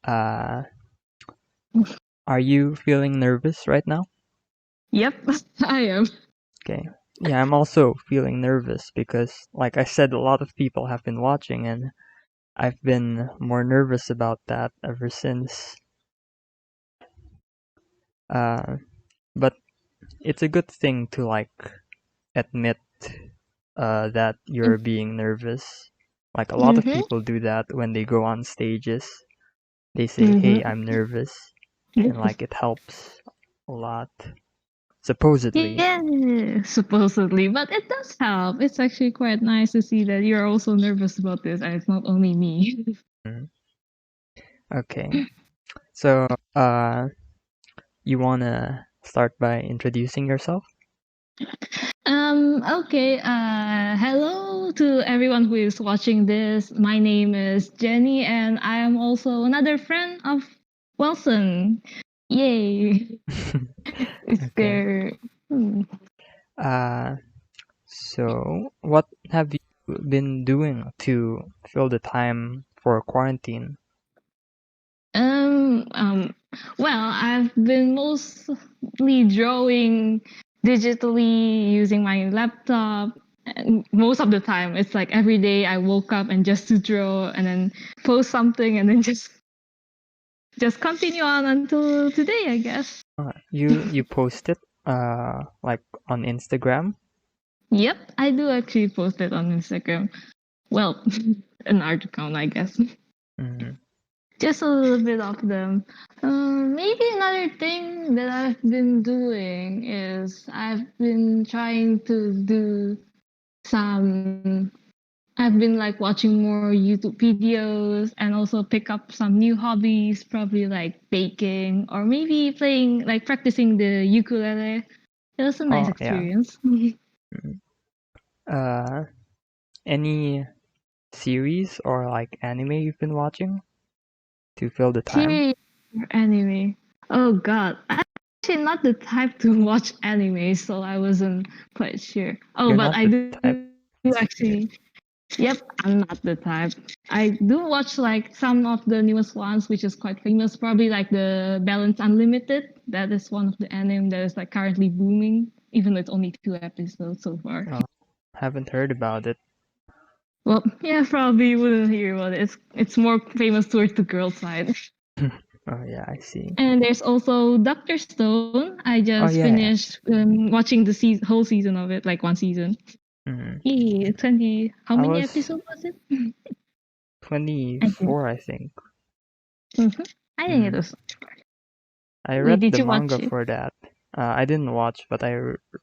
Uh, are you feeling nervous right now? Yep, I am. Okay. Yeah, I'm also feeling nervous because, like I said, a lot of people have been watching, and I've been more nervous about that ever since. Uh, but it's a good thing to admit that you're being nervous. Like a lot of Mm-hmm. people do that when they go on stages. They say, "Hey, Mm-hmm. I'm nervous," and it helps a lot. Supposedly. Yeah, supposedly, but it does help. It's actually quite nice to see that you're also nervous about this, and it's not only me. Mm. Okay. So, you wanna start by introducing yourself? Okay. Hello to everyone who is watching this. My name is Jenny, and I am also another friend of Wilson. Yay! Is Okay. there? Hmm. Uh, so what have you been doing to fill the time for quarantine? Um, um, well, I've been mostly drawing digitally using my laptop. And most of the time, it's like every day I woke up and just to draw and then post something and then just continue on until today, I guess. You posted on Instagram? Yep, I do actually post it on Instagram. Well, an art account, I guess. Mm, Just a little bit of them. Maybe another thing that I've been doing is I've been trying to do some. I've been like watching more YouTube videos and also pick up some new hobbies, probably like baking or maybe playing, like practicing the ukulele. It was a nice oh yeah. experience. Mm. Uh, any series or anime you've been watching to fill the time? Series or anime? Oh god, I'm actually not the type to watch anime, so I wasn't quite sure. Oh, You're but not I the do type. actually. Yep, I'm not the type. I do watch like some of the newest ones, which is quite famous. Probably like the Balance Unlimited. That is one of the anime that is like currently booming, even though it's only 2 episodes so far. Oh, haven't heard about it. Well, yeah, probably you wouldn't hear about it. It's more famous towards the girl side. Oh yeah, I see. And there's also Doctor Stone. I Oh just yeah. finished watching the whole season of it, like one season. Mm. Yeah, 20. How I many was episodes was it? I think. 24, I think. I think it Mm. was. I Wait, read did the you watch manga it? for that. I didn't watch, but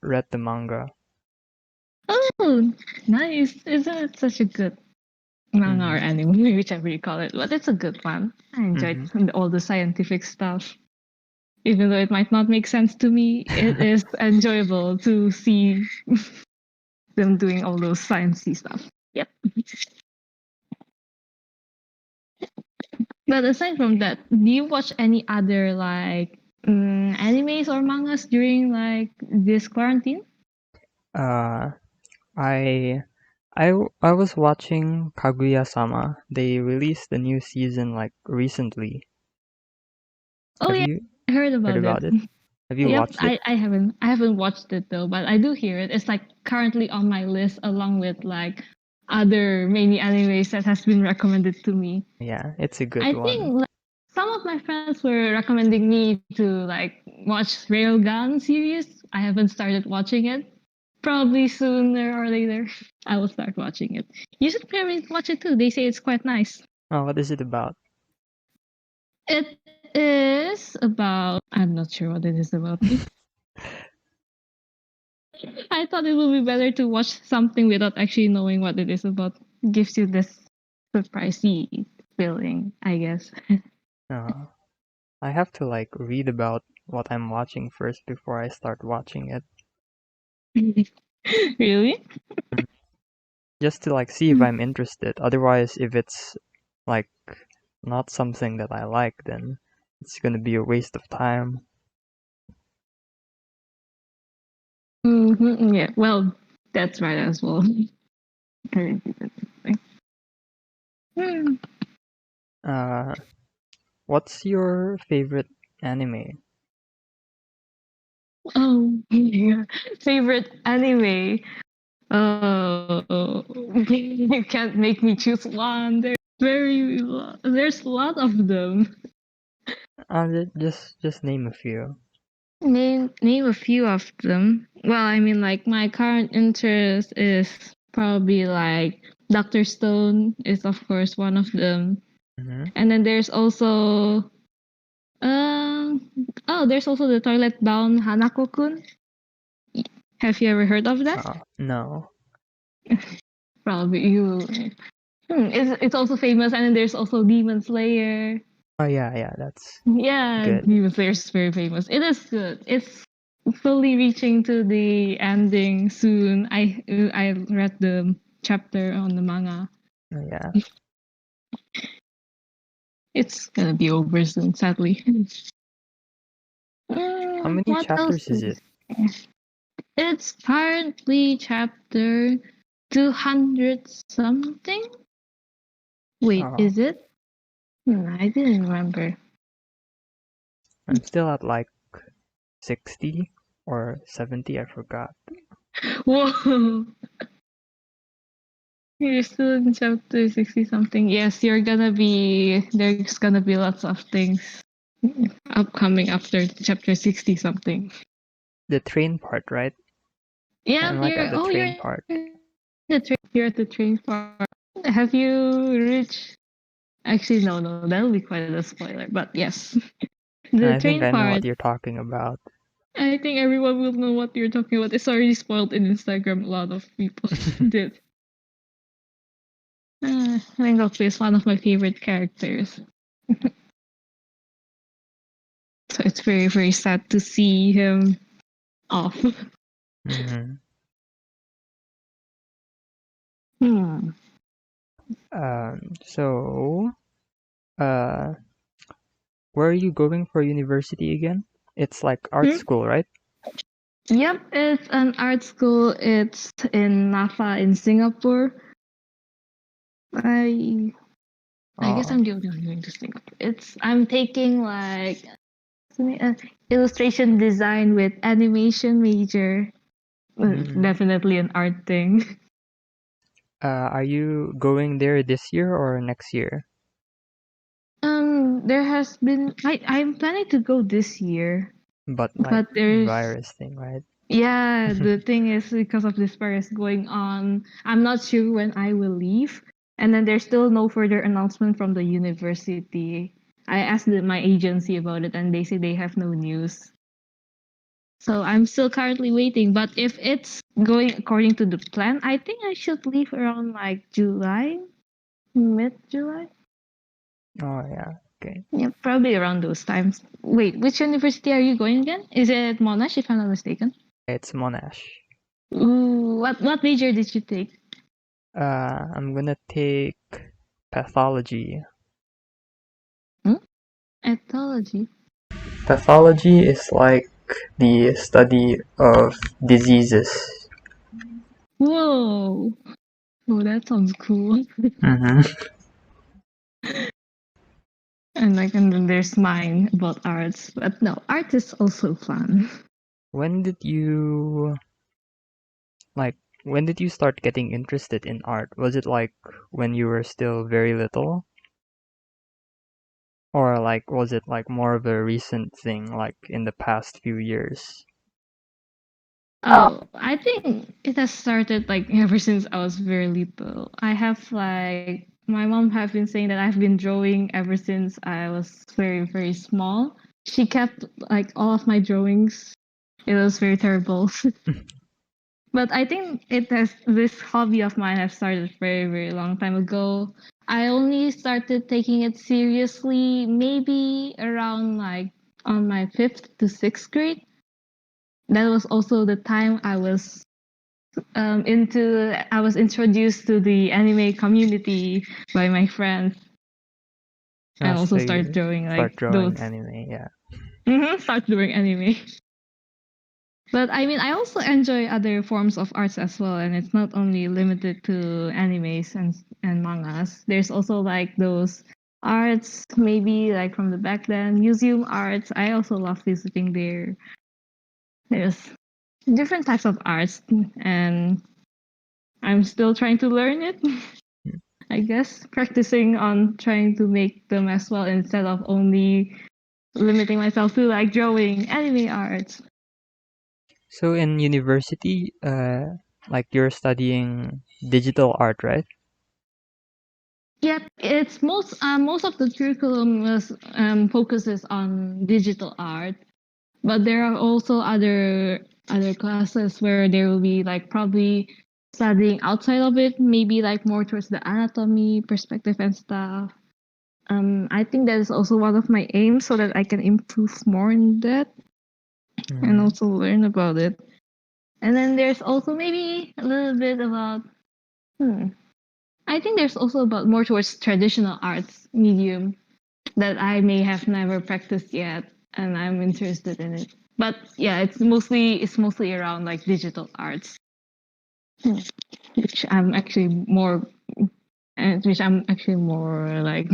read the manga. Oh, nice. Isn't it such a good manga or Mm. anime, whichever you call it? But it's a good one. I enjoyed Mm-hmm. all the scientific stuff. Even though it might not make sense to me, it is enjoyable to see them doing all those sciencey stuff. Yep. But aside from that, do you watch any other like animes or mangas during like this quarantine? Uh, I was watching Kaguya-sama. They released the new season recently. Oh Have yeah, you I heard heard about it. about it? Have you Yep, watched it? I haven't watched it though, but I do hear it. It's like currently on my list along with like other many animes that has been recommended to me. Yeah, it's a good I one. think like, some of my friends were recommending me to like watch Railgun series. I haven't started watching it. Probably sooner or later I will start watching it. You should probably watch it too. They say it's quite nice. Oh, what is it about? It is about I'm not sure what it is about. I thought it would be better to watch something without actually knowing what it is about. Gives you this surprisey feeling, I guess. Uh, I have to read about what I'm watching first before I start watching it. Really? Mm. Just to see if I'm interested. Otherwise, if it's like not something that I like, then it's gonna be a waste of time. Yeah, well, that's right as well. I really did that thing. Hmm. Uh, What's your favorite anime? Oh, yeah. Favorite anime. Oh, you can't make me choose one. There's a lot of them. Just name a few. Name a few of them. Well, I mean, like my current interest is probably like Doctor Stone is of course one of them, Mm-hmm. and then there's also there's also the Toilet Bound Hanako-kun. Have you ever heard of that? No. Probably you. It's also famous, and then there's also Demon Slayer. Oh yeah, that's Yeah, good. Demon Slayer is very famous. It is good. It's slowly reaching to the ending soon. I read the chapter on the manga. Oh, yeah. It's gonna be over soon, sadly. How many What else chapters is is it? It's currently chapter 200 something. Wait, Oh, is it? I didn't remember. I'm still at like 60 or 70, I forgot. Whoa, you're still in chapter 60 something. Yes, there's gonna be lots of things upcoming after chapter 60 something. The train part, right? Yeah, I'm like at the you're train part. in you're at the train part. Have you reached Actually, no, that'll be quite a spoiler. But yes, And the I think train I know part. what you're talking about. I think everyone will know what you're talking about. It's already spoiled in Instagram. A lot of people did. Rengoku is one of my favorite characters. So it's very, very sad to see him off. Mm-hmm. Hmm. So, uh, where are you going for university again? It's like art Hmm? school, right? Yep, it's an art school. It's in NAFA in Singapore. I I guess Oh, I'm the only one going to Singapore. I'm taking like illustration design with animation major. mm. Definitely an art thing. Are you going there this year or next year? There has been I'm planning to go this year, But like but there's virus thing, right? yeah, the thing is because of this virus going on, I'm not sure when I will leave, and then there's still no further announcement from the university. I asked my agency about it, and they say they have no news. So I'm still currently waiting. But if it's going according to the plan, I think I should leave around like July, mid July. Oh yeah, okay. Yeah, probably around those times. Wait, which university are you going again? Is it Monash, if I'm not mistaken? It's Monash. Ooh, what major did you take? I'm gonna take pathology. Hmm? Ethology. Pathology is like the study of diseases. Whoa. Oh, that sounds cool. Mm-hmm. And then there's mine about arts. But no, art is also fun. When did you like when did you start getting interested in art? Was it like when you were still very little? Or like was it like more of a recent thing, like in the past few years? Oh, I think it has started like ever since I was very little. I have like my mom have been saying that I've been drawing ever since I was very, very small. She kept like all of my drawings. It was very terrible. But I think it has this hobby of mine have started very, very long time ago. I only started taking it seriously maybe around like on my fifth to sixth grade. That was also the time I was introduced to the anime community by my friends and So also started you drawing start like drawing those. anime, yeah. Start doing anime. But I mean, I also enjoy other forms of arts as well, and it's not only limited to animes and mangas. There's also like those arts, maybe like from the back then. Museum arts, I also love visiting there. There's different types of arts, and I'm still trying to learn it. I guess practicing on trying to make them as well instead of only limiting myself to like drawing anime arts. So in university, like you're studying digital art, right? Yep, it's most of the curriculum focuses on digital art, but there are also other classes where there will be like probably studying outside of it, maybe like more towards the anatomy perspective and stuff. I think that is also one of my aims so that I can improve more in that and Hmm. also learn about it. And then there's also maybe a little bit about I think there's also about more towards traditional arts medium that I may have never practiced yet and I'm interested in it. But yeah, it's mostly around like digital arts, which I'm actually more which I'm actually more like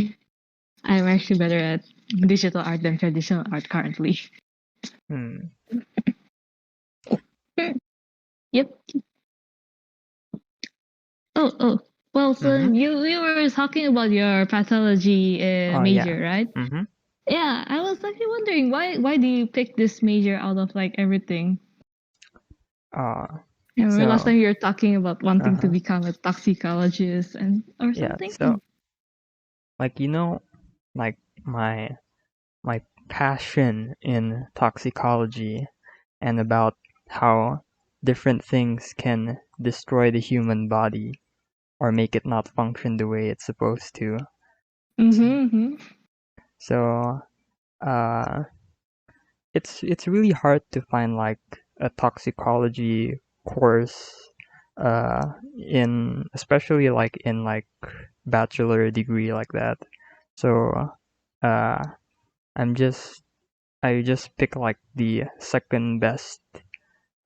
I'm actually better at digital art than traditional art currently. Hmm. Yep. Oh. Well, so Mm-hmm. you were talking about your pathology Oh yeah. major, right? Mm-hmm. Yeah, I was actually wondering why do you pick this major out of like everything? Uh, I remember last so time you were talking about wanting to uh-huh. become a toxicologist and or Yeah. something. So like like my my passion in toxicology and about how different things can destroy the human body or make it not function the way it's supposed to. Mm-hmm. So uh, it's really hard to find like a toxicology course in especially like in like bachelor degree like that. So uh, I'm just I just pick like the second best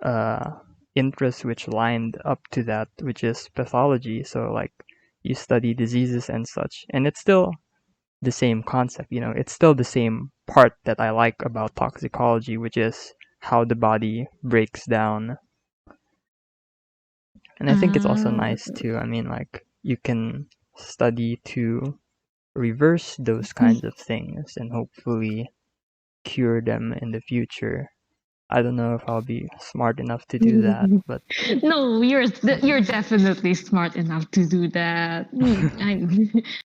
uh, interest which lined up to that, which is pathology. So like you study diseases and such, and it's still the same concept. It's still the same part that I like about toxicology, which is how the body breaks down. And I think it's also Uh, nice too. I mean, like you can study to reverse those kinds of things and hopefully cure them in the future. I don't know if I'll be smart enough to do that, but no, you're definitely smart enough to do that.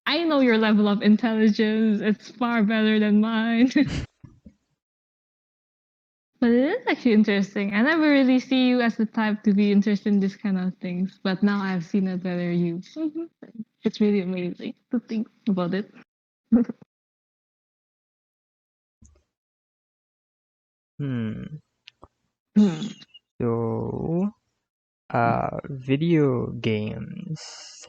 I know your level of intelligence. It's far better than mine. But it is actually interesting. I never really see you as the type to be interested in this kind of things. But now I've seen a better you. It's really amazing to think about it. hmm. Hmm. So, video games.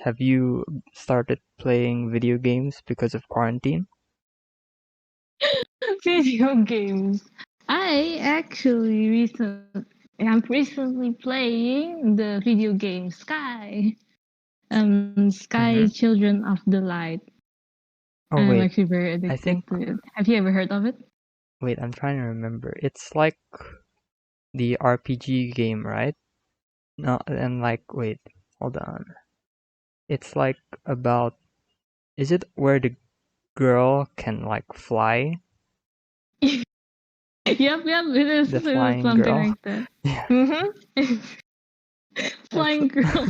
Have you started playing video games because of quarantine? Video games. I'm recently playing the video game Sky Mm-hmm. Children of the Light. Oh I'm wait, actually very I think addicted to it. Have you ever heard of it? wait, I'm trying to remember. It's like the RPG game, right? No, and like wait, hold on. It's like about is it where the girl can like fly? Yep, it is. The It is flying something girl? like that. Yeah, Mm-hmm. that's Flying girl.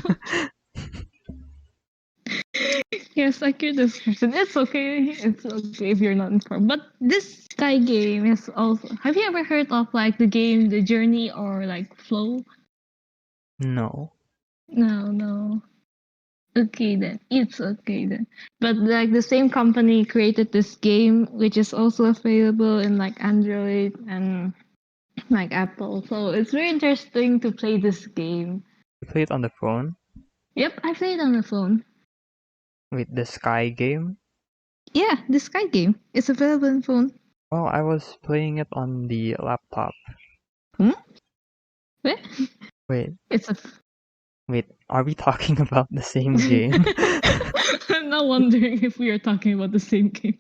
Yes, accurate description. It's okay. It's okay if you're not informed. But this Sky game is also. Have you ever heard of like the game The Journey or like Flow? no. No. Okay then. It's okay then. But like the same company created this game which is also available in like Android and like Apple. So it's very interesting to play this game. You play it on the phone? Yep, I played on the phone. Wait, the Sky game? Yeah, the Sky game. It's available on phone. Oh, I was playing it on the laptop. Hmm? Wait, Wait, it's a Wait, are we talking about the same game? I'm not wondering if we are talking about the same game.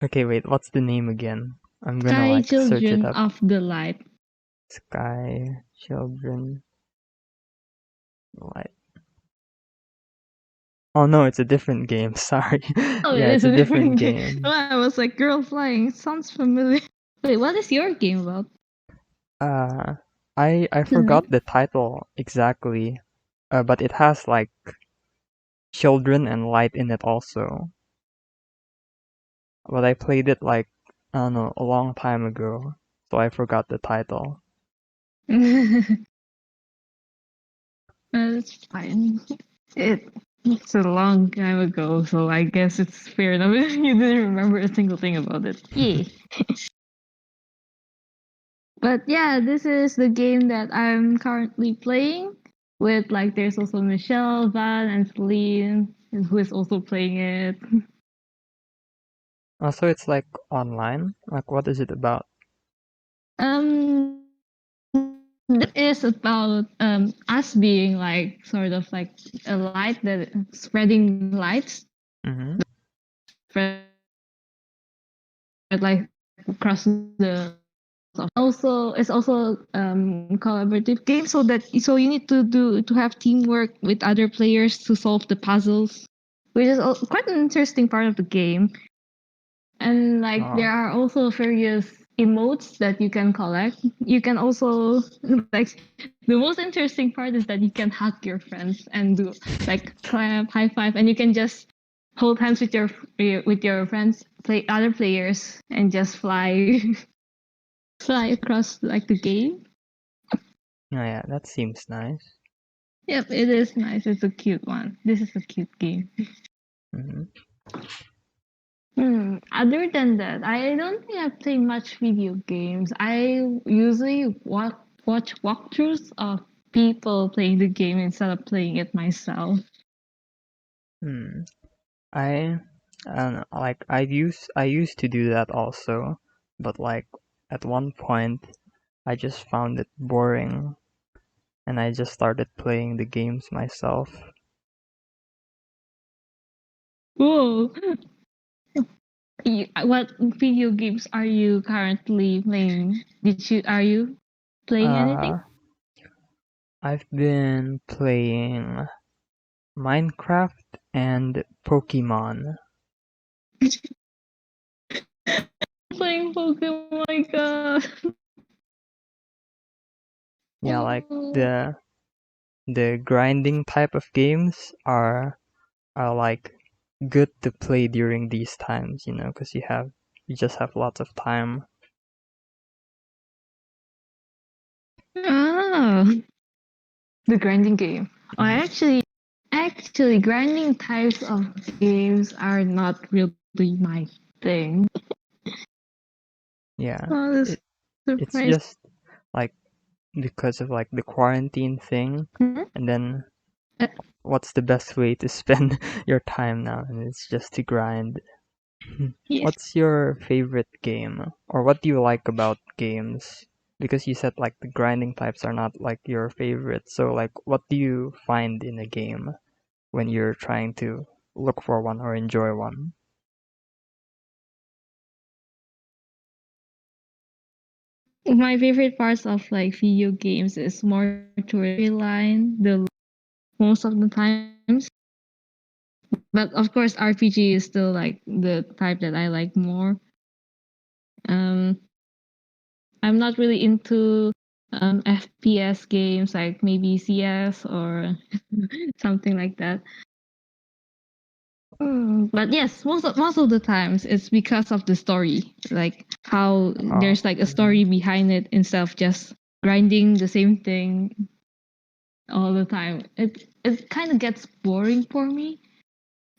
Okay, wait, what's the name again? I'm gonna Sky like search it Children up. of the Light. Sky Children Light. Oh no, it's a different game. Sorry. Oh, it Yeah, it's is a a different different game. game. I was like, girl flying. It sounds familiar. Wait, what is your game about? Uh, I The forgot name? the title exactly. But it has like children and light in it also. But I played it like I don't know a long time ago, so I forgot the title. It's fine. It's a long time ago, so I guess it's fair enough if you didn't remember a single thing about it. Yeah. But yeah, this is the game that I'm currently playing with like there's also Michelle, Van, and Celine who is also playing it. Also, it's like online. Like, what is it about? Um it is about us being like sort of like a light that spreading lights Mm-hmm. spread like across the also it's also collaborative game so that so you need to have teamwork with other players to solve the puzzles, which is quite an interesting part of the game. And like Oh, there are also various emotes that you can collect. You can also like the most interesting part is that you can hug your friends and do like clap, high five, and you can just hold hands with your friends, play other players, and just fly fly across like the game. yeah, that seems nice. Yep, it is nice. It's a cute one. This is a cute game. Mm-hmm. Other than that, I don't think I play much video games. I usually watch walkthroughs of people playing the game instead of playing it myself. Hmm. I don't know, like I used to do that also, but like at one point I just found it boring and I just started playing the games myself. Whoa! What video games are you currently playing? Are you playing anything? Uh, I've been playing Minecraft and Pokemon. Playing Pokemon, my god! Yeah, like the grinding type of games are like good to play during these times, because you just have lots of time. Ah, the grinding game. Oh, Mhm. actually, grinding types of games are not really my thing. Yeah, Oh, this it it's surprise. just like because of like the quarantine thing, Hmm? and then Uh, what's the best way to spend your time now? And it's just to grind. yes. What's your favorite game, or what do you like about games? Because you said like the grinding types are not like your favorite. So like, what do you find in a game when you're trying to look for one or enjoy one? My favorite parts of like video games is more storyline, the most of the times. But of course, RPG is still like the type that I like more. Um, I'm not really into FPS games like maybe CS or something like that. But yes, most of the times it's because of the story, like how Oh, there's like a mhm. story behind it instead of just grinding the same thing all the time. It kind of gets boring for me.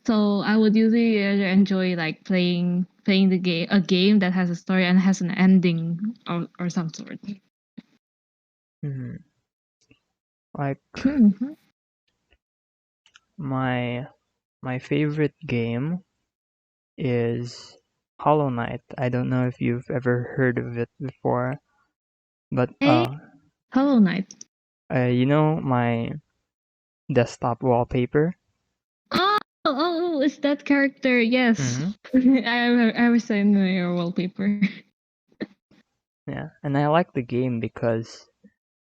So I would usually rather enjoy like playing a game that has a story and has an ending or some sort. Mhm. Like Mhm. my my favorite game is Hollow Knight. I don't know if you've ever heard of it before, but Hey, Hollow Knight. You know my desktop wallpaper? It's that character. Yes, Mm-hmm. I was in your wallpaper. Yeah, and I like the game because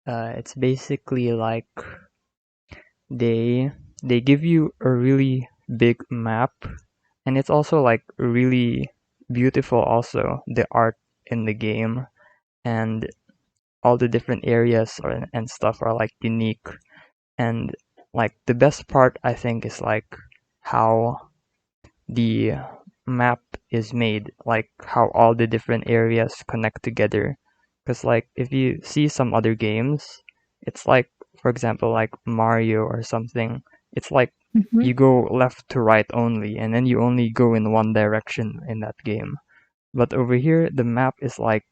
it's basically like they they give you a really big map, and it's also like really beautiful also, the art in the game, and all the different areas and stuff are like unique. And like the best part I think is like how the map is made, like how all the different areas connect together. Because like if you see some other games, it's like, for example, like Mario or something, it's like Mhm. you go left to right only, and then you only go in one direction in that game. But over here, the map is like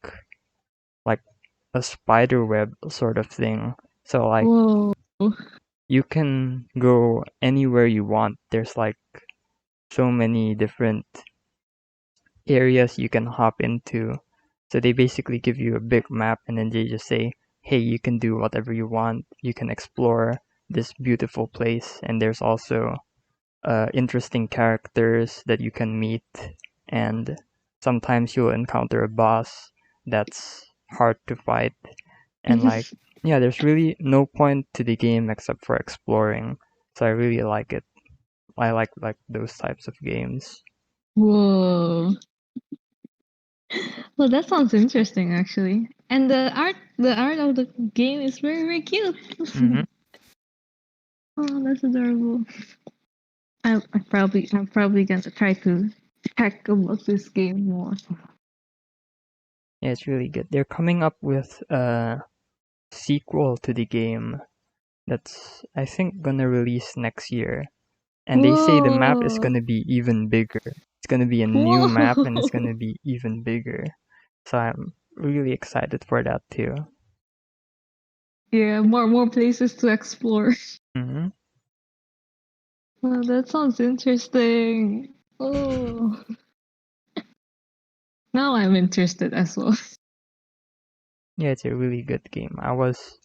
a spider web sort of thing. So like Whoa. you can go anywhere you want. There's like so many different areas you can hop into. So they basically give you a big map and then they just say, hey, you can do whatever you want. You can explore this beautiful place. And there's also interesting characters that you can meet. And sometimes you'll encounter a boss that's hard to fight. And like, yeah, there's really no point to the game except for exploring. So I really like it. I like those types of games. Whoa. Well, that sounds interesting, actually. And the art of the game is very, very cute. Hmm. Oh, that's adorable. I'm probably gonna try to check about this game more. Yeah, it's really good. They're coming up with a sequel to the game that's, I think, gonna release next year. And they say the map is Whoa! gonna be even bigger. It's gonna be a new map and it's Whoa! gonna be even bigger. So I'm really excited for that too. Yeah, more places to explore. Hmm. Oh, that sounds interesting. Oh, now I'm interested as well. Yeah, it's a really good game. I was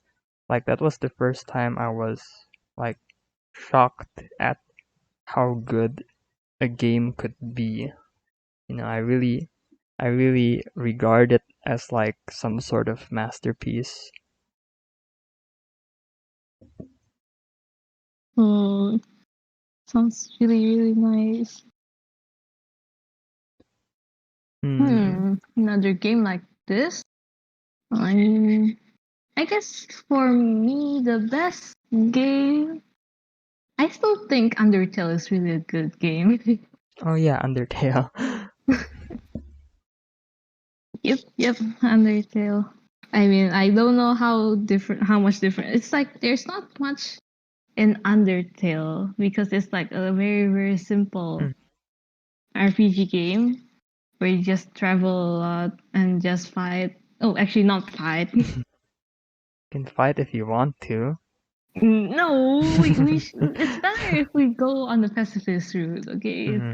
like, that was the first time I was like shocked at how good a game could be. You know, I really regard it as like some sort of masterpiece. Oh, sounds really, really nice. Hmm. Another game like this? I I guess for me, the best game. I still think Undertale is really a good game. Oh yeah, Undertale. Yep, Undertale. I mean, I don't know how much different. It's like there's not much in Undertale because it's like a very, very simple Mm. RPG game where you just travel a lot and just fight. Oh, actually, not fight. Can fight if you want to. No, it's better if we go on the pacifist route, okay? Hmm.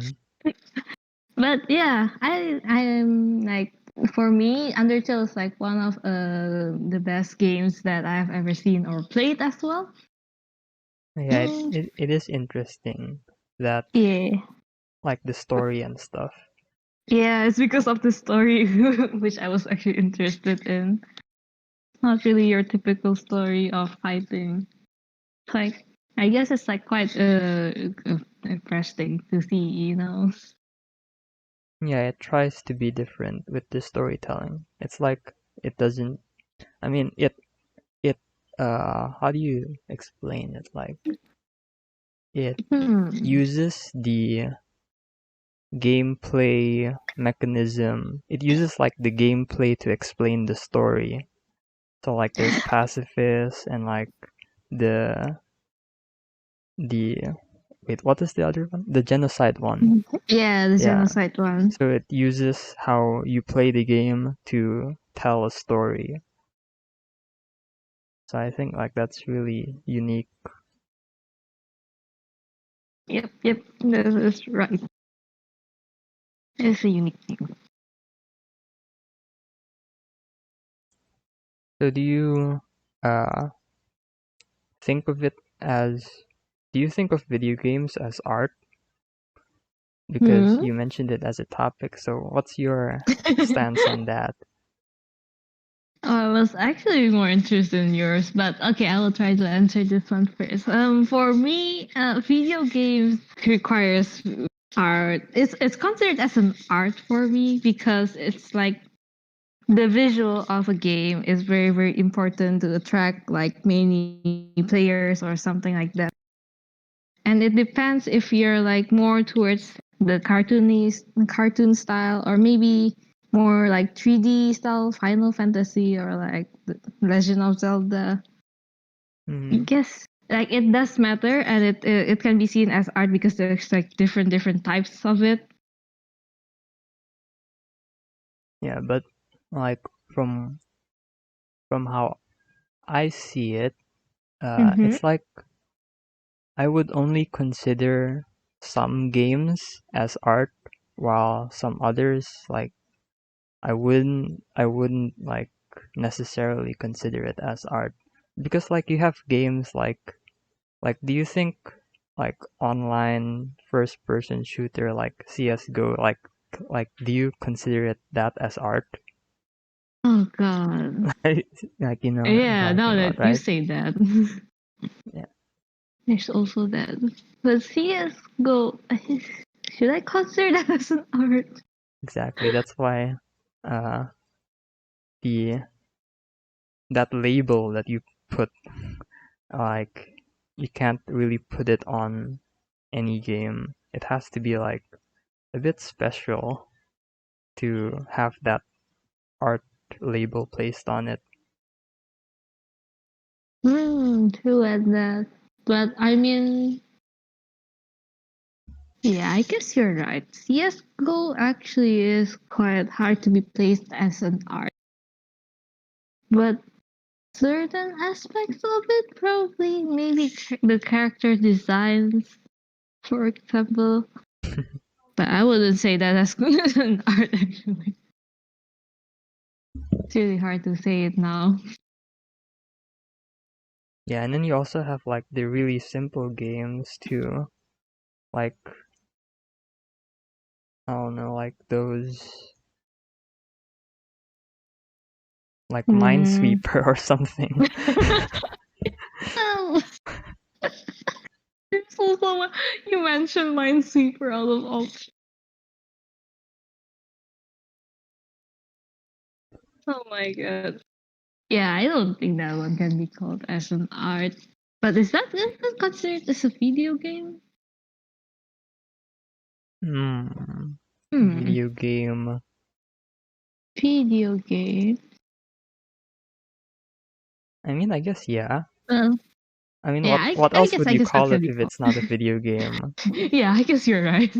But yeah, I'm like, for me, Undertale is like one of the best games that I've ever seen or played as well. Yeah, Mm, it is interesting that yeah, like the story and stuff. yeah, it's because of the story which I was actually interested in. Not really your typical story of fighting. Like, I guess it's like quite interesting to see. Yeah, it tries to be different with the storytelling. It's like it doesn't. I mean, it. How do you explain it? Like it Hmm. uses the gameplay mechanism. It uses like the gameplay to explain the story. So like there's pacifist and like the the wait, what is the other one? The genocide one. Yeah, the Yeah. genocide one. So it uses how you play the game to tell a story. So I think like that's really unique. Yep, that is right. It's a unique thing. So do you uh think of it as do you think of video games as art? Because Hmm. you mentioned it as a topic, so what's your stance on that? I was actually more interested in yours, but okay, I will try to answer this one first. For me, video games requires art. It's considered as an art for me because it's like the visual of a game is very important to attract like many players or something like that. And it depends if you're like more towards the cartoon style or maybe more like 3D style Final Fantasy or like the Legend of Zelda. I Hmm. guess like it does matter and it can be seen as art because there's like different types of it. Yeah, but like from from how I see it, Mm-hmm. it's like I would only consider some games as art, while some others like I wouldn't like necessarily consider it as art because like you have games like do you think like online first person shooter like CS:GO like do you consider it that as art? Oh god. Like you know what I'm Yeah, talking now about, that you right? say that. Yeah, There's also that. But CSGO, should I consider that as an art? exactly. That's why uh the that label that you put like you can't really put it on any game. It has to be like a bit special to have that art label placed on it. True at that. But I mean, yeah, I guess you're right. CSGO actually is quite hard to be placed as an art. But certain aspects of it, probably, maybe the character designs, for example. But I wouldn't say that as good as an art, actually. It's really hard to say it now. Yeah, and then you also have like the really simple games too. Like I don't know, like those like Mm. Minesweeper or something. Oh, there's also you mentioned Minesweeper out of all. Oh my god. Yeah, I don't think that one can be called as an art. But is that considered as a video game? Hmm. Hmm. Video game. Video game. I mean, I guess yeah. Well, I mean, yeah, what I else guess would I you guess that call can it be if called. it's not a video game? Yeah, I guess you're right.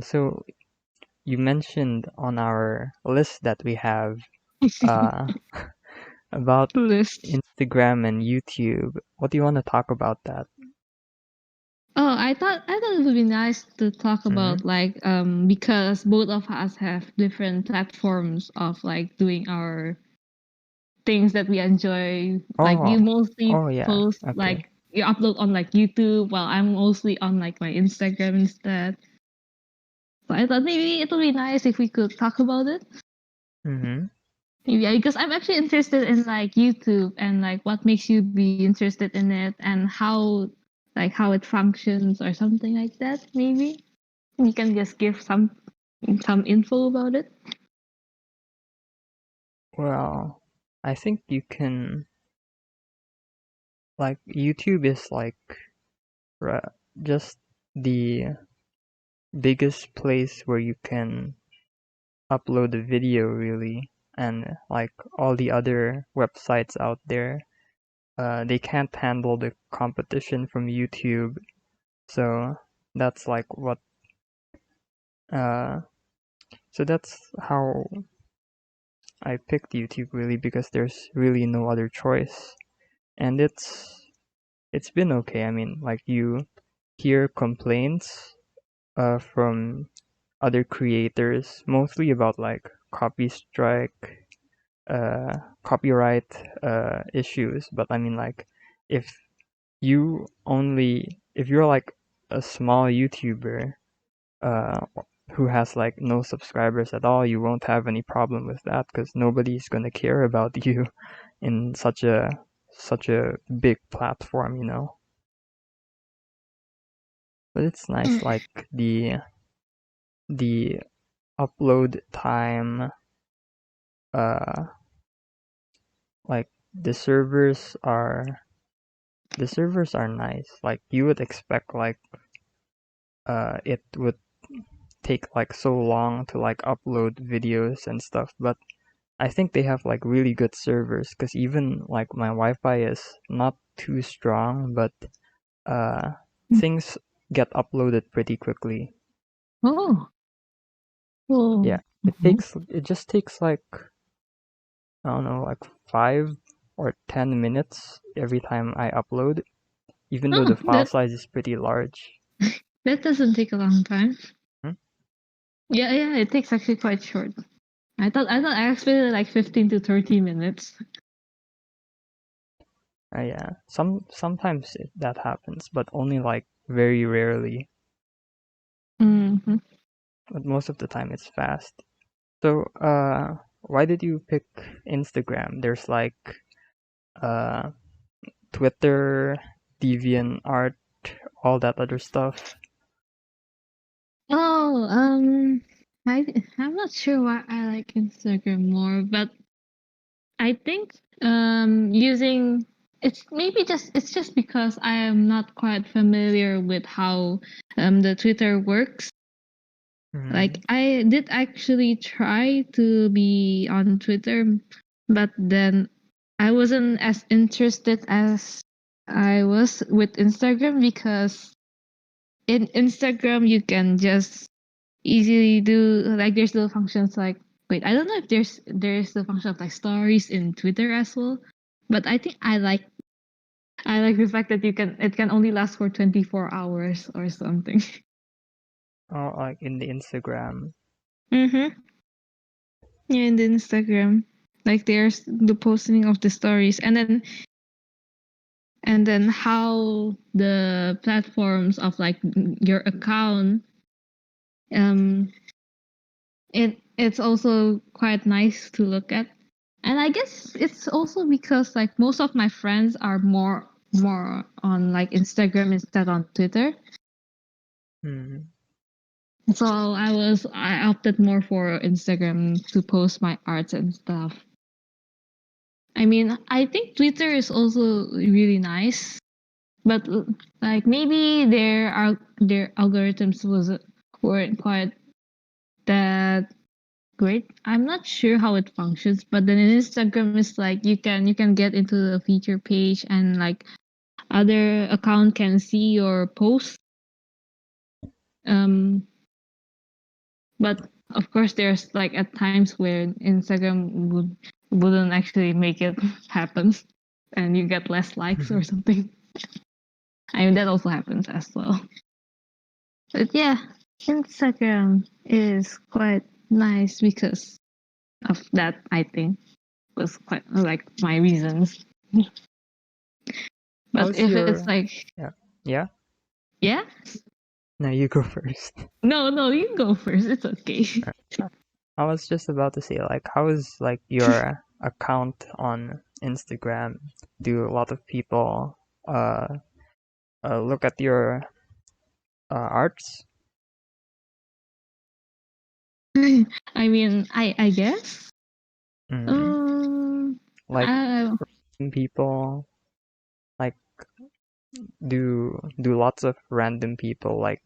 So you mentioned on our list that we have uh, about List. Instagram and YouTube. What do you want to talk about that? Oh, I thought it would be nice to talk Hmm. about like because both of us have different platforms of like doing our things that we enjoy. Like Oh, you mostly oh yeah. post Okay. like you upload on like YouTube while I'm mostly on like my Instagram instead. So I thought maybe it would be nice if we could talk about it. Mm-hmm. Maybe because I'm actually interested in like YouTube and like what makes you be interested in it and how it functions or something like that. Maybe you can just give some info about it. Well, I think you can like YouTube is like just the biggest place where you can upload a video really, and like all the other websites out there, they can't handle the competition from YouTube. So that's like what uh so that's how I picked YouTube really because there's really no other choice. And it's been okay. I mean, like you hear complaints from other creators mostly about like copyright issues. But I mean, like, if if you're like a small YouTuber uh, who has like no subscribers at all, you won't have any problem with that because nobody's gonna care about you in such a big platform, you know. But it's nice, like the upload time, uh, like the servers are nice. Like you would expect like it would take like so long to like upload videos and stuff, but I think they have like really good servers because even like my Wi-Fi is not too strong, but uh, things get uploaded pretty quickly. Oh. Oh. Yeah, it just takes like I don't know, like 5 or 10 minutes every time I upload, even though Oh, the file size is pretty large. that doesn't take a long time. Hmm? Yeah, it takes actually quite short. I expected like 15 to 30 minutes. Yeah, sometimes that happens, but only like very rarely. Mm-hmm. But most of the time it's fast. So, why did you pick Instagram? There's like uh, Twitter, DeviantArt, all that other stuff. Oh, I'm not sure why I like Instagram more, but I think using it's just because I am not quite familiar with how the Twitter works. Like Mm, I did actually try to be on Twitter, but then I wasn't as interested as I was with Instagram because in Instagram you can just easily do like there's little functions like wait, I don't know if there's the function of like stories in Twitter as well. But I think I like the fact that it can only last for 24 hours or something. oh, like in the Instagram. Mm-hmm. Yeah, in the Instagram. Like there's the posting of the stories and then how the platforms of like your account um it's also quite nice to look at. And I guess it's also because like most of my friends are more on like Instagram instead on Twitter. Mm, So I opted more for Instagram to post my arts and stuff. I mean, I think Twitter is also really nice, but like maybe their algorithms weren't quite that great. I'm not sure how it functions, but then in Instagram it's like you can get into the feature page and like other account can see your post. Um, but of course there's like at times where Instagram wouldn't actually make it happen, and you get less likes or something. I mean that also happens as well. But yeah, Instagram is quite nice because of that. I think was quite like my reasons. But how's if it's your like yeah yeah? yeah, No, you go first. no, you go first. It's okay. I was just about to say like, how is like your account on Instagram? Do a lot of people uh, look at your arts? I mean, I guess. Mm, Um, like I people like do lots of random people like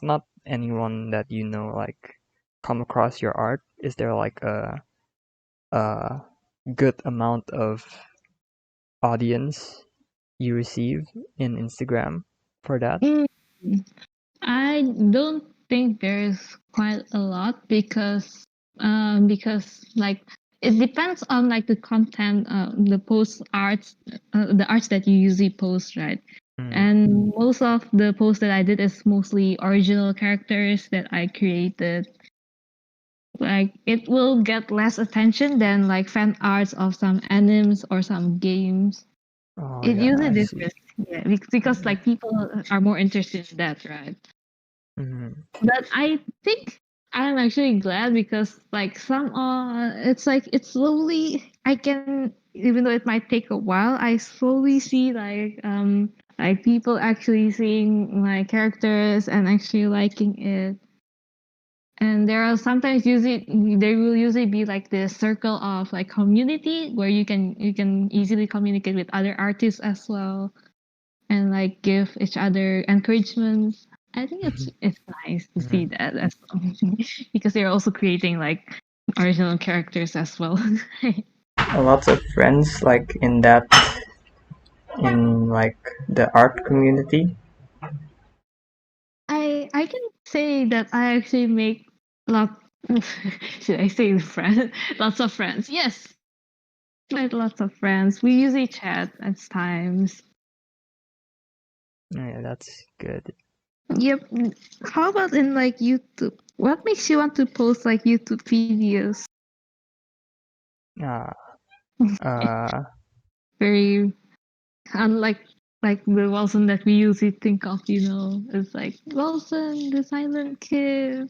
not anyone that you know like come across your art? Is there like a good amount of audience you receive in Instagram for that? mm, I don't think there's quite a lot because like it depends on like the content, the post arts, the arts that you usually post, right? Mm, And most of the posts that I did is mostly original characters that I created. like it will get less attention than like fan arts of some animes or some games. Oh It yeah, usually I see. differs, yeah, because like people are more interested in that, right? Mhm. But I think I'm actually glad because like some it's like it's slowly I can, even though it might take a while, I slowly see like people actually seeing my characters and actually liking it. And there are sometimes usually there will usually be like this circle of like community where you can easily communicate with other artists as well and like give each other encouragement. I think it's nice to see Mhm. that as well because they're also creating like original characters as well. Lots of friends like in like the art community. I can say that I actually make lot. Should I say friends? Lots of friends. Yes, like lots of friends. We usually chat at times. Yeah, that's good. Yep. How about in like YouTube? What makes you want to post like YouTube videos? Uh, uh, Very unlike like the Wilson that we usually think of, it's like Wilson, the silent kid.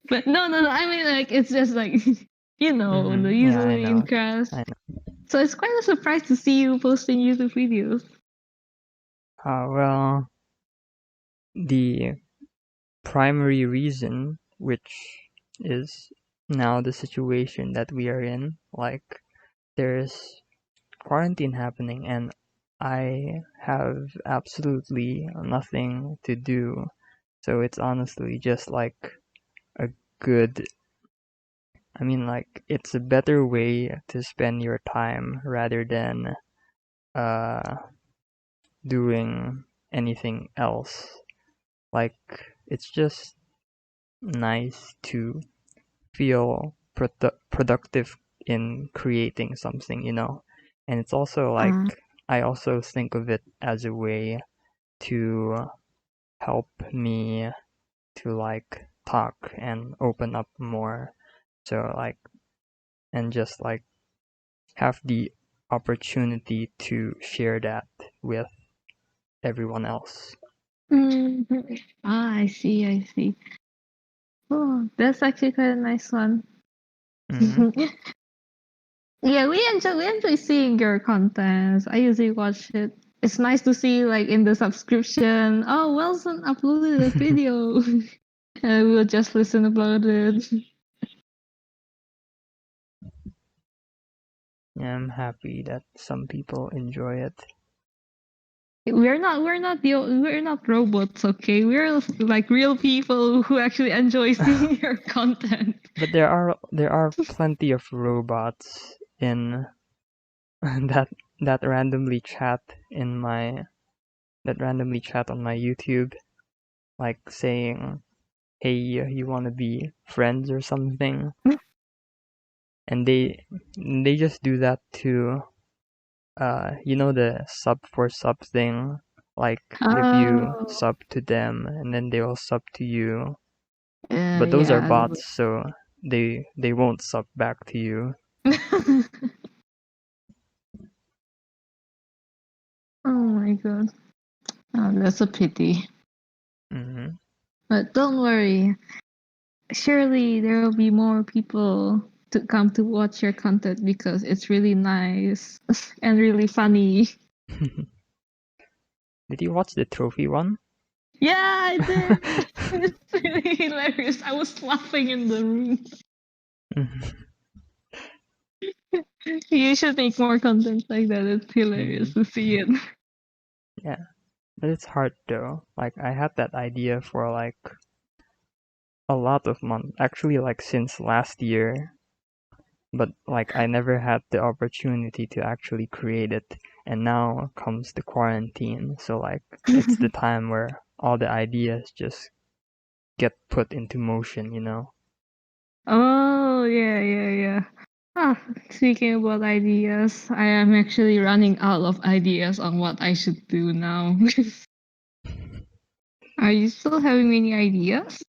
But no. I mean, like it's just like the yeah, I username know. crash. I know. So it's quite a surprise to see you posting YouTube videos. Well, the primary reason, which is now the situation that we are in, like there's quarantine happening and I have absolutely nothing to do. So it's honestly just like a good, I mean, like it's a better way to spend your time rather than uh doing anything else. Like it's just nice to feel productive in creating something, And it's also like Uh, I also think of it as a way to help me to like talk and open up more. So like and just like have the opportunity to share that with everyone else. mhm. I see, I see. Oh, that's actually quite a nice one. Hmm. Yeah, we enjoy seeing your content. I usually watch it. It's nice to see like in the subscription. Oh, Wilson uploaded a video. And we'll just listen about it. Yeah, I'm happy that some people enjoy it. We're not robots, okay? We're like real people who actually enjoy seeing your content. But there are plenty of robots in that that randomly chat in my that randomly chat on my YouTube, like saying, "Hey, you want to be friends or something?" And they just do that to the sub for sub thing. Like if you Oh, sub to them and then they will sub to you. But those are yeah. bots, so they won't sub back to you. Oh my god. Oh, that's a pity. Hmm. But don't worry. Surely there will be more people to come to watch your content because it's really nice and really funny. Did you watch the trophy one? Yeah, I did. It's really hilarious. I was laughing in the room. Mhm. You should make more content like that. It's hilarious Mhm. to see it. Yeah, but it's hard though. Like I had that idea for like a lot of months, actually like since last year, but like I never had the opportunity to actually create it. And now comes the quarantine, so like it's the time where all the ideas just get put into motion. Oh, yeah. Ah, speaking about ideas, I am actually running out of ideas on what I should do now. Are you still having many ideas?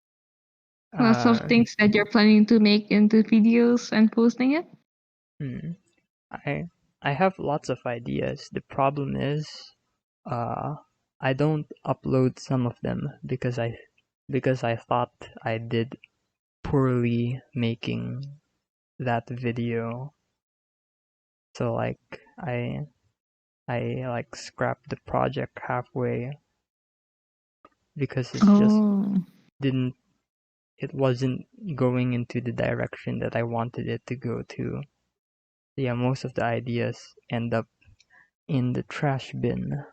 Lots of Uh, things that you're planning to make into videos and posting it? hmm, I I have lots of ideas. The problem is, uh, I don't upload some of them because I thought I did poorly making that video. So like I like scrapped the project halfway because it just Oh. didn't it wasn't going into the direction that I wanted it to go to. Yeah, most of the ideas end up in the trash bin.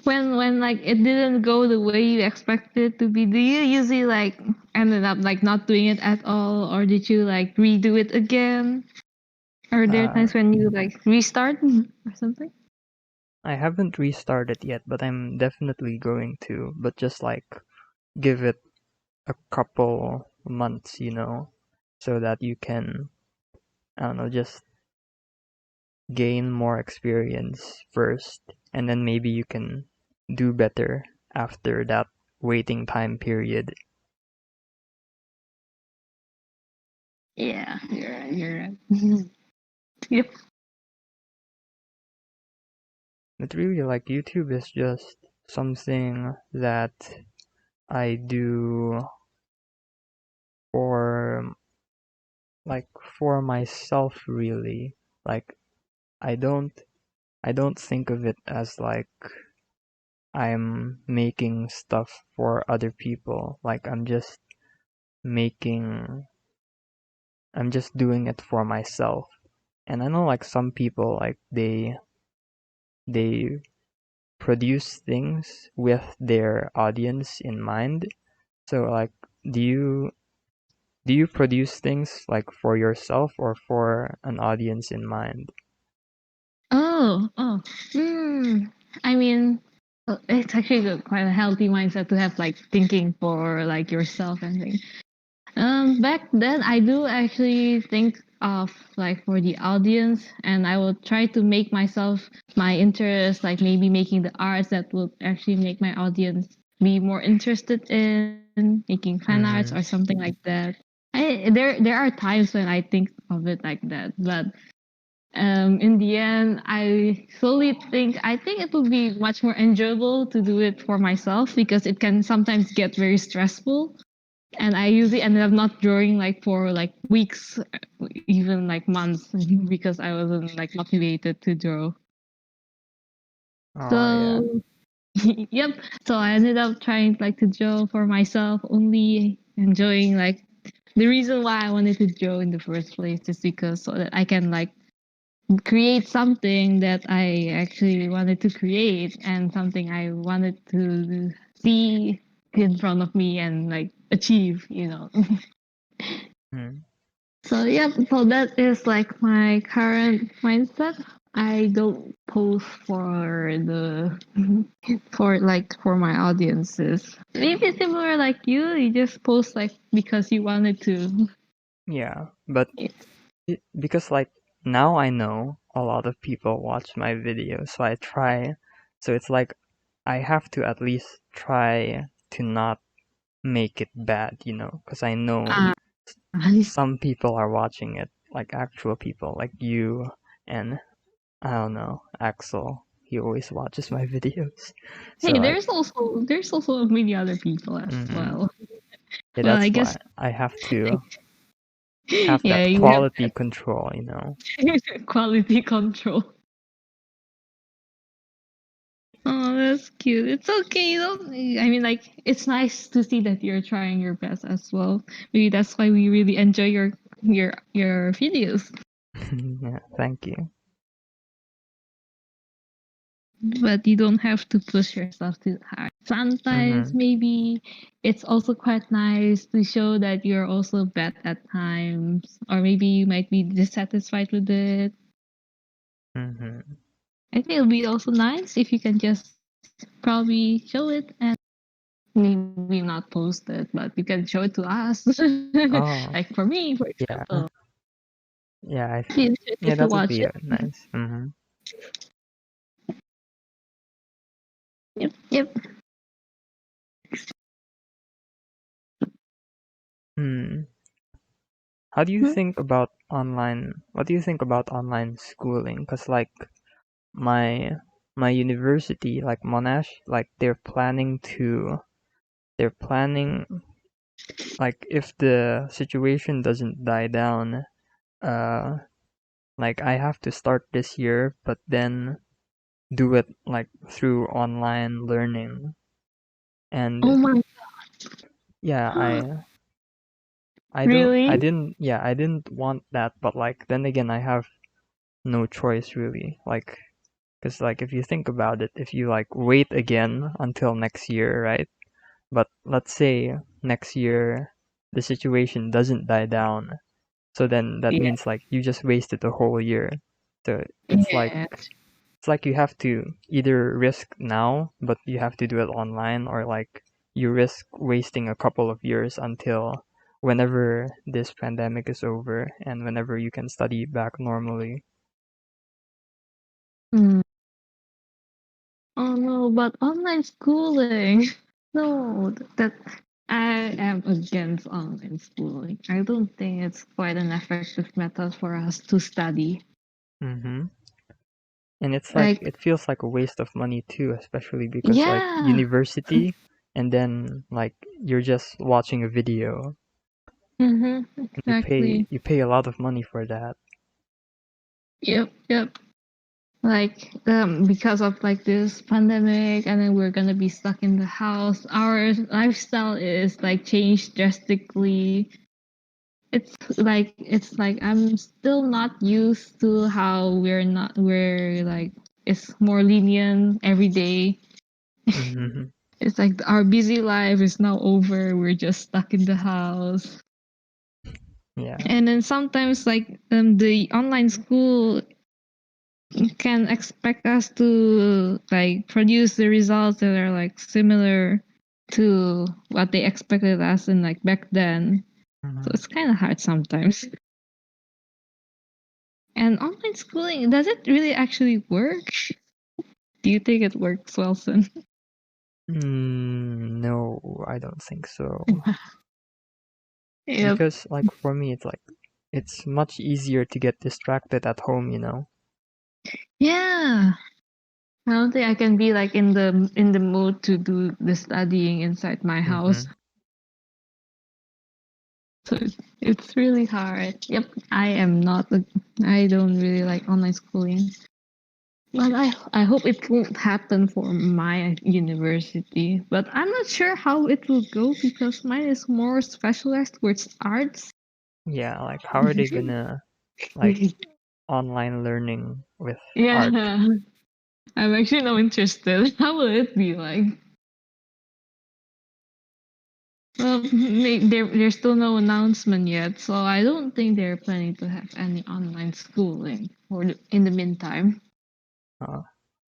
When like it didn't go the way you expected it to be, do you usually like ended up like not doing it at all, or did you like redo it again? Are there Uh, times when you like restart or something? I haven't restarted yet, but I'm definitely going to. But just like give it a couple months, so that you can, I don't know, just gain more experience first, and then maybe you can do better after that waiting time period. Yeah, you're right. You're right. Yep. But really, like YouTube is just something that I do for like for myself really. Like I don't I don't think of it as like I'm making stuff for other people. Like making I'm just doing it for myself. And I know like some people like they produce things with their audience in mind. So like do you do you produce things like for yourself or for an audience in mind? Oh, oh. Hmm. I mean, it's actually quite a healthy mindset to have like thinking for like yourself and things. Back then I do actually think of like for the audience, and I will try to make myself my interest, like maybe making the arts that would actually make my audience be more interested in making fan arts Mm-hmm. or something like that. There are times when I think of it like that, but in the end, I think it would be much more enjoyable to do it for myself because it can sometimes get very stressful, and I usually ended up not drawing like for like weeks, even like months, because I wasn't like motivated to draw. Oh yeah. So yep. So I ended up trying like to draw for myself, only enjoying like the reason why I wanted to draw in the first place is because so that I can like create something that I actually wanted to create and something I wanted to see in front of me and like achieve. Mm. So yeah, so that is like my current mindset. I don't post for the for my audiences. Maybe similar like you just post like because you wanted to. Yeah, but because like now I know a lot of people watch my videos, so I try. So it's like I have to at least try to not make it bad, because I know Uh, some people are watching it, like actual people, like you and I don't know, Axel. He always watches my videos. So hey, like, there's also many other people as mm, well. yeah, Well, I that's why guess I have to have yeah, that you have quality control. quality control. Oh, that's cute. It's okay. You don't. I mean, like, it's nice to see that you're trying your best as well. Maybe that's why we really enjoy your videos. Yeah, thank you. But you don't have to push yourself too hard. Sometimes Mm-hmm. maybe it's also quite nice to show that you're also bad at times, or maybe you might be dissatisfied with it. Mm-hmm. I think it'll be also nice if you can just probably show it and maybe not post it, but you can show it to us. Oh, Like for me, for yeah. example, Yeah, be interested yeah, to that would watch be it. nice. Mm-hmm. Yep, yep. Hmm. How do you Hmm? think about online? What do you think about online schooling? Cause like my my university, like Monash, like they're planning like if the situation doesn't die down, uh, like I have to start this year, but then do it like through online learning. Oh And my yeah, god. I Really? didn't yeah, I didn't want that, but like then again I have no choice really. Like, cause like if you think about it, if you like wait again until next year, right? But let's say next year the situation doesn't die down, so then that Yeah. means like you just wasted the whole year. So Yeah. it's like you have to either risk now, but you have to do it online, or like you risk wasting a couple of years until whenever this pandemic is over and whenever you can study back normally. Hmm. Oh no, but online schooling. No, that I am against online schooling. I don't think it's quite an effective method for us to study. Mm-hmm. And it's like Like, it feels like a waste of money too, especially because like yeah. university, and then like you're just watching a video Mm-hmm, and exactly. you pay a lot of money for that. Yep, yep. Like, because of like this pandemic, and then we're gonna be stuck in the house. Our lifestyle is like changed drastically. It's like I'm still not used to how we're like it's more lenient every day. Mm-hmm. It's like our busy life is now over. We're just stuck in the house. Yeah. And then sometimes like the online school can expect us to like produce the results that are like similar to what they expected us in like back then. So Mm-hmm. it's kind of hard sometimes. And online schooling, does it really actually work? Do you think it works, Wilson? No, I don't think so. Yep. Because like for me, it's like it's much easier to get distracted at home, you know. Yeah. I don't think I can be like in the mood to do the studying inside my house. Mm-hmm. So it's really hard. Yep. I am not I don't really like online schooling. But I hope it won't happen for my university. But I'm not sure how it will go because mine is more specialized towards arts. Yeah, like how are they gonna like online learning with art? Yeah. I'm actually not interested. How will it be like? Well, there's still no announcement yet, so I don't think they're planning to have any online schooling in the meantime. Uh,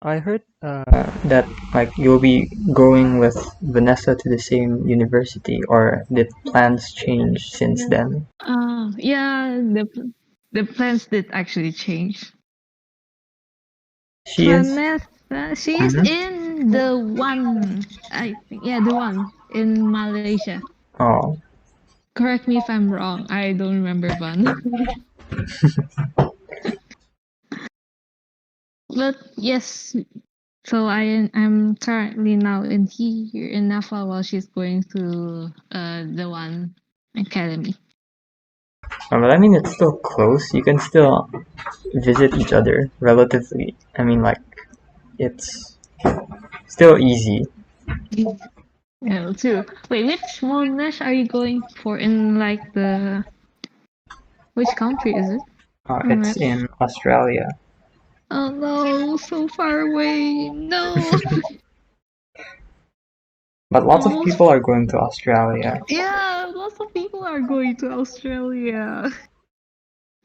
I heard that like you'll be going with Vanessa to the same university, or did plans change since then? Yeah, the plans did actually change. She is. Vanessa, she's Mhm. in the one, I think, yeah, the one in Malaysia. Oh, Correct me if I'm wrong. I don't remember one. But yes, so I'm currently now in here in Nafa while she's going to the one academy. but I mean it's still close. You can still visit each other relatively. I mean like it's still easy. Yeah, too. Wait, which Monash are you going for in like the which country is it? It's Monash. in Australia. Oh no, so far away. No. But lots of Almost. people are going to Australia. Yeah, lots of people are going to Australia.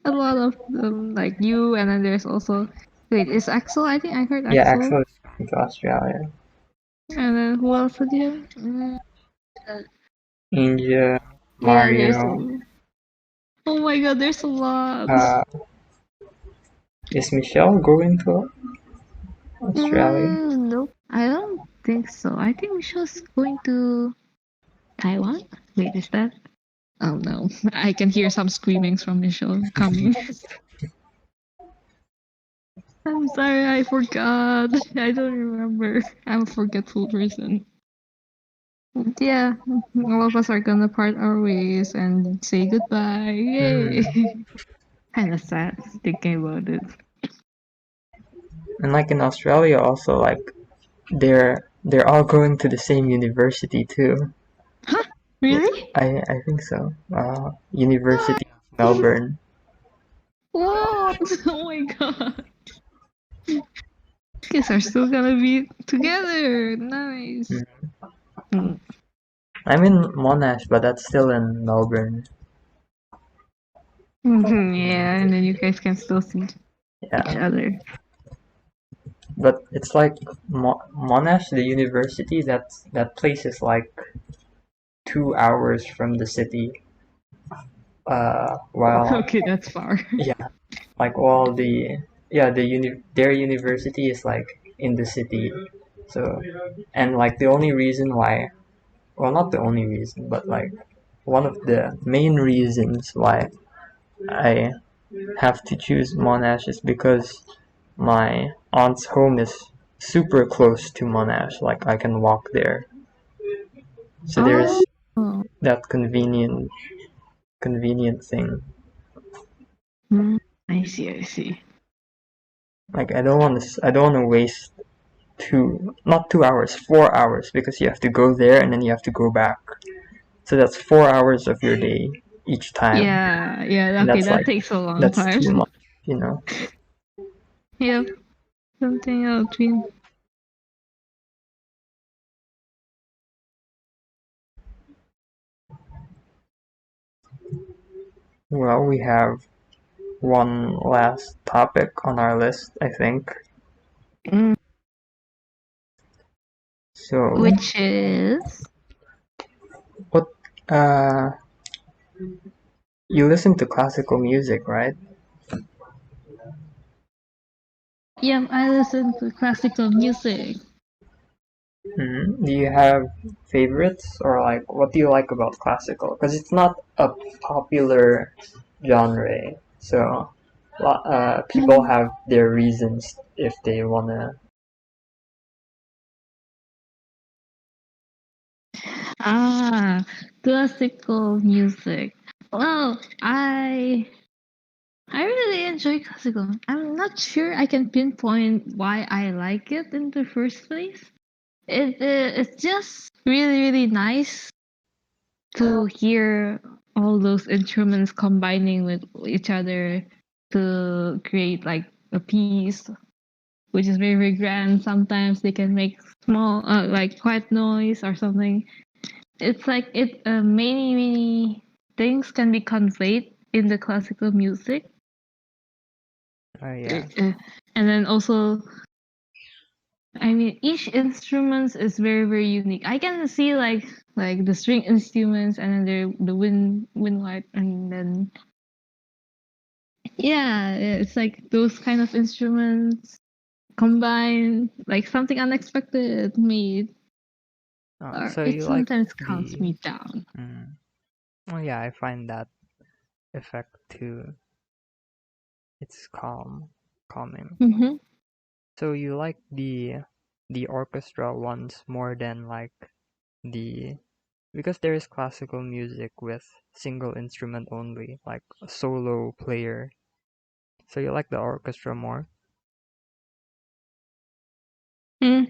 A lot of them, like you, and then there's also. Wait, is Axel? I think I heard Yeah, Axel. Axel is going to Australia. And then who else again? India, Yeah, there's. Mario. Oh my god, there's a lot. Uh, is Michelle going to Australia? Nope. I don't think so. I think Michelle's going to Taiwan. Wait, is that? Oh no, I can hear some screamings from Michelle coming. I'm sorry, I forgot. I don't remember. I'm a forgetful person. Yeah, all of us are gonna part our ways and say goodbye. Yay! Kind of sad thinking about it. And like in Australia also, like they're all going to the same university too. Huh? Yeah, Really? I think so. University of Melbourne. What? Oh my god. Kids are still gonna be together. Nice. Mm. Mm. I'm in Monash, but that's still in Melbourne. Yeah, and then you guys can still see each Yeah, other. but it's like Monash, the university. That place is like 2 hours from the city. While Okay, that's far. yeah, like all the yeah their university is like in the city. So and like the only reason why, well, not the only reason, but like one of the main reasons why I have to choose Monash is because my aunt's home is super close to Monash. Like I can walk there. So Oh, there's that convenient thing. mm, I see. I see. Like I don't want to waste not 2 hours, 4 hours, because you have to go there and then you have to go back. So that's 4 hours of your day each time, Yeah, yeah. and Okay, that takes a long that's time. too much, you know. Yep, something else. Well, we have one last topic on our list, I think. Mm, So, which is what? Uh, you listen to classical music, right? yeah. I listen to classical music. Do you have favorites, or like what do you like about classical? Because it's not a popular genre, so people Mm. have their reasons if they wanna. Ah, classical music. Well, I really enjoy classical. I'm not sure I can pinpoint why I like it in the first place. It's just really nice to hear all those instruments combining with each other to create like a piece, which is very grand. Sometimes they can make small, like quiet noise or something. It's like many things can be conveyed in the classical music. Oh yeah, Uh, and then also, I mean, each instrument is very unique. I can see like the string instruments and then the wind wipe, and then yeah, it's like those kind of instruments combined, like something unexpected made, or so it you like sometimes calms the. me down. Mm, oh yeah, I find that effect too. It's calming. Hmm. So you like the orchestra ones more than like the because there is classical music with single instrument only, like a solo player. So you like the orchestra more? Hmm.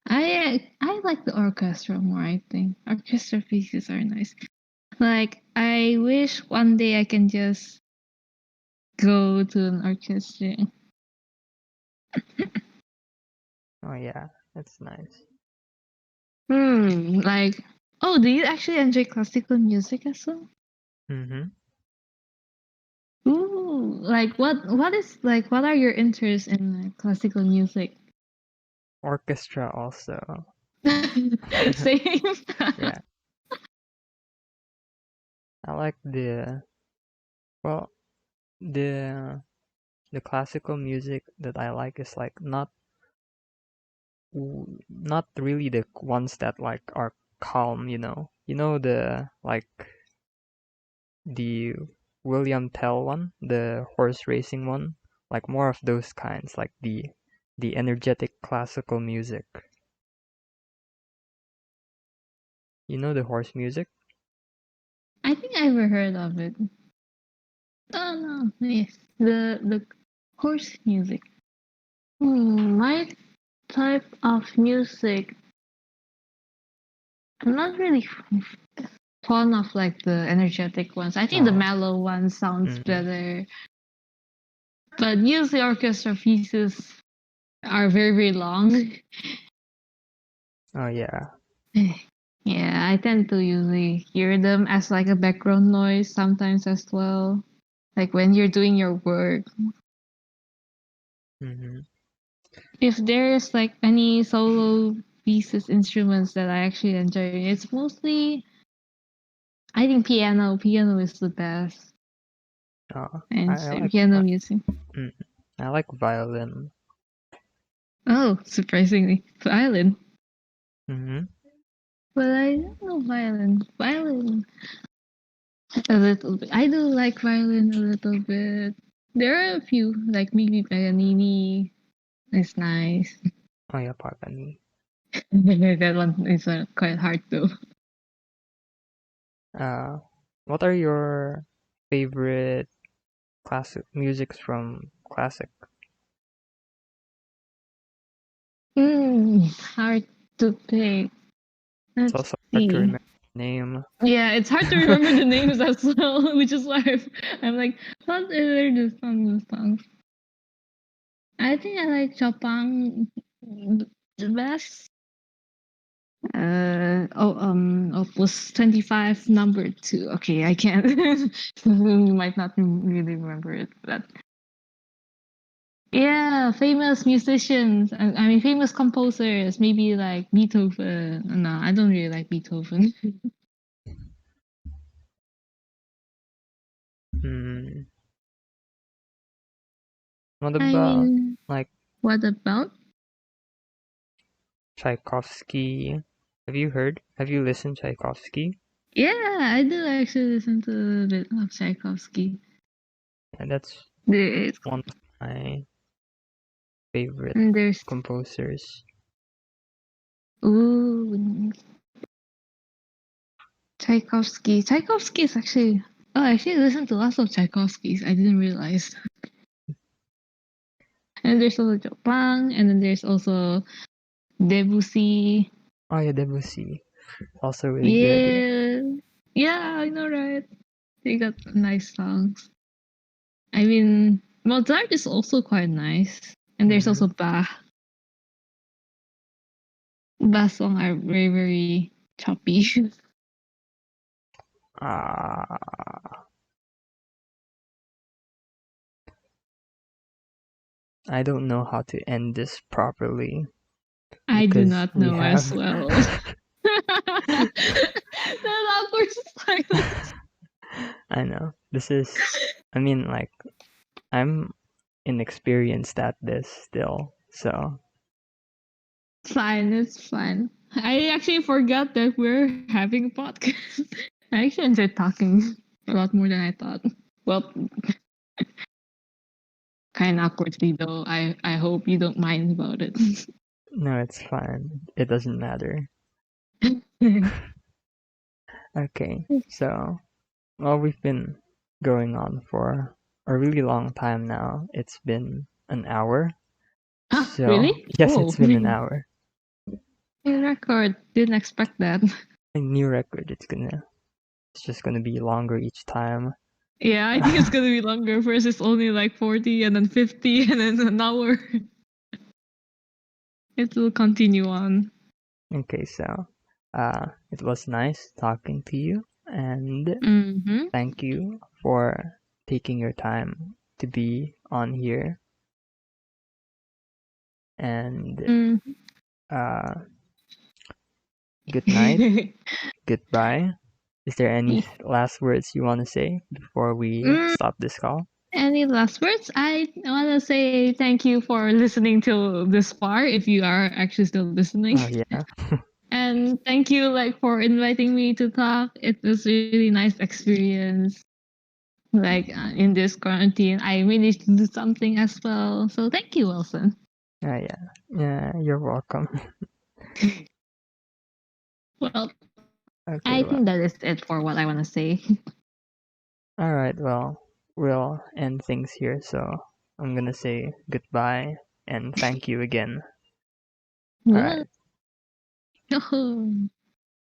I like the orchestra more. I think orchestra pieces are nice. Like I wish one day I can just go to an orchestra. Oh yeah, that's nice. Like, oh, do you actually enjoy classical music as well? Mm-hmm. Ooh, like what is like what are your interests in like, classical music? Orchestra also. Same. Yeah, I like well the the classical music that I like is like not really the ones that like are calm, you know. You know the like the William Tell one, the horse racing one, like more of those kinds, like the energetic classical music. You know the horse music? I think I ever heard of it. Oh no, yes, the horse music. My type of music, I'm not really fond of like the energetic ones. I think the Oh, mellow one sounds mhm. better. But usually orchestra pieces are very, very long. Oh yeah. Yeah, I tend to usually hear them as like a background noise sometimes as well. Like when you're doing your work. Hmm. If there's like any solo pieces, instruments that I actually enjoy, it's mostly, I think piano. Piano is the best. Oh, And I like piano music. mm, I like violin. Oh, surprisingly, violin. Hmm. But I don't know violin. Violin a little bit. I do like violin a little bit. There are a few, like maybe Paganini is nice. Oh yeah, Pagani. That one is quite hard though. Uh, what are your favorite classic musics from classic? Hard to pick. It's Let's also hard to see. remember the name. Yeah, it's hard to remember the names as well, which is why I'm like, what are the songs? I think I like Chopin the best. Opus 25 number 2. Okay, I can't. You might not really remember it, but yeah, famous musicians. I mean, famous composers. Maybe like Beethoven. No, I don't really like Beethoven. Hmm. What I about mean, like what about? Tchaikovsky? Have you listened Tchaikovsky? Yeah, I do actually listen to a bit of Tchaikovsky. And that's There's, one of my favorite and there's composers. ooh Tchaikovsky. Tchaikovsky is actually. Oh, I actually listened to lots of Tchaikovskys. I didn't realize. And there's also Chopin, and then there's also Debussy. Oh yeah, Debussy. Also really good. Yeah. Yeah, yeah, I know, right? They got nice songs. I mean, Mozart is also quite nice, and there's Hmm. also Bach. Bach songs are very, very choppy. Ah, I don't know how to end this properly I do because not we know as have. well. That awkward silence. I know. This is. I mean, like, I'm inexperienced at this still, so Fine, it's fine. I actually forgot that we're having a podcast. I actually enjoyed talking a lot more than I thought. Well, kind of awkwardly though. I hope you don't mind about it. no, it's fine. It doesn't matter. Okay, so well, we've been going on for a really long time now. It's been an hour. Ah, So really? yes, Whoa, it's been an hour. new record. Didn't expect that. A new record. It's just gonna be longer each time. Yeah, I think it's gonna be longer. First, it's only like 40, and then 50, and then an hour. It will continue on. Okay, so it was nice talking to you, and Mm-hmm. thank you for taking your time to be on here. And uh, good night, goodbye. Is there any last words you want to say before we Mm, stop this call? any last words? I want to say thank you for listening till this far, if you are actually still listening. Oh yeah. And thank you like for inviting me to talk. It was really nice experience. like in this quarantine, I managed to do something as well. So thank you, Wilson. Yeah, you're welcome. Well, Okay, I well, think that is it for what I want to say. all right. Well, we'll end things here. So I'm gonna say goodbye and thank you again. All right. Well,